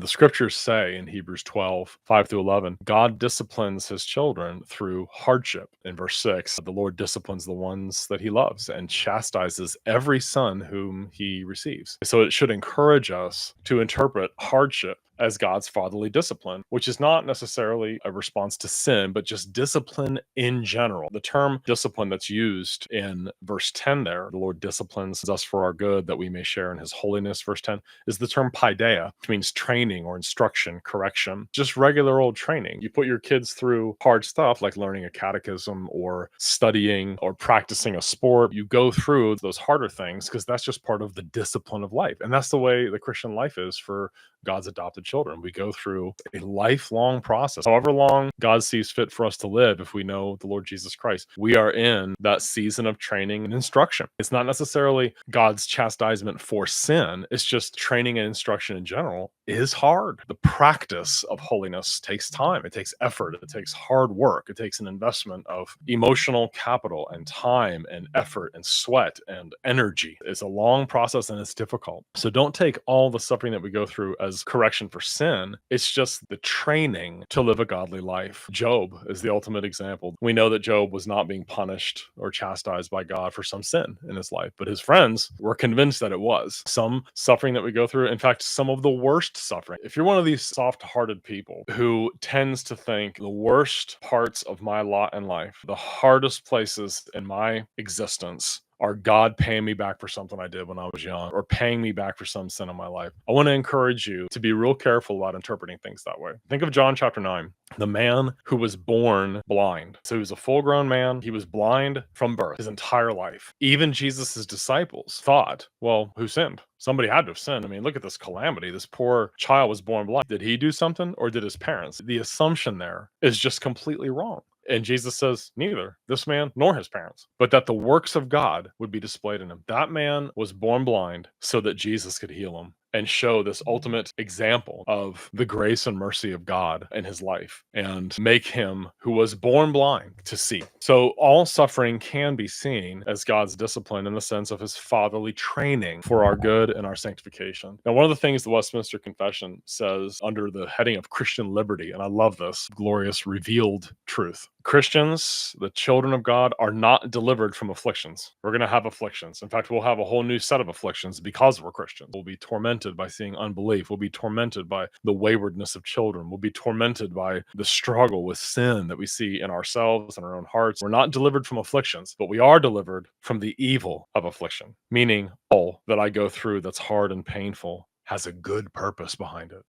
The scriptures say in Hebrews 12:5-11, God disciplines his children through hardship. In verse 6, the Lord disciplines the ones that he loves and chastises every son whom he receives. So it should encourage us to interpret hardship as God's fatherly discipline, which is not necessarily a response to sin, but just discipline in general. The term discipline that's used in verse 10 there, the Lord disciplines us for our good that we may share in his holiness, verse 10, is the term paideia, which means training or instruction, correction, just regular old training. You put your kids through hard stuff like learning a catechism or studying or practicing a sport. You go through those harder things because that's just part of the discipline of life. And that's the way the Christian life is for God's adopted children. We go through a lifelong process, however long God sees fit for us to live. If we know the Lord Jesus Christ, we are in that season of training and instruction. It's not necessarily God's chastisement for sin. It's just training and instruction in general is hard. The practice of holiness takes time. It takes effort. It takes hard work. It takes an investment of emotional capital and time and effort and sweat and energy. It's a long process and it's difficult. So don't take all the suffering that we go through as correction for sin. It's just the training to live a godly life. Job is the ultimate example. We know that Job was not being punished or chastised by God for some sin in his life, but his friends were convinced that it was. Some suffering that we go through, in fact, some of the worst suffering. If you're one of these soft-hearted people who tends to think the worst parts of my lot in life, the hardest places in my existence are God paying me back for something I did when I was young or paying me back for some sin in my life, I want to encourage you to be real careful about interpreting things that way. Think of John chapter 9, the man who was born blind. So he was a full-grown man. He was blind from birth his entire life. Even Jesus' disciples thought, well, who sinned? Somebody had to have sinned. I mean, look at this calamity. This poor child was born blind. Did he do something or did his parents? The assumption there is just completely wrong. And Jesus says, neither this man nor his parents, but that the works of God would be displayed in him. That man was born blind so that Jesus could heal him and show this ultimate example of the grace and mercy of God in his life and make him who was born blind to see. So all suffering can be seen as God's discipline in the sense of his fatherly training for our good and our sanctification. Now, one of the things the Westminster Confession says under the heading of Christian liberty, and I love this glorious revealed truth, Christians, the children of God, are not delivered from afflictions. We're going to have afflictions. In fact, we'll have a whole new set of afflictions because we're Christians. We'll be tormented by seeing unbelief. We'll be tormented by the waywardness of children. We'll be tormented by the struggle with sin that we see in ourselves and our own hearts. We're not delivered from afflictions, but we are delivered from the evil of affliction, meaning all that I go through that's hard and painful has a good purpose behind it.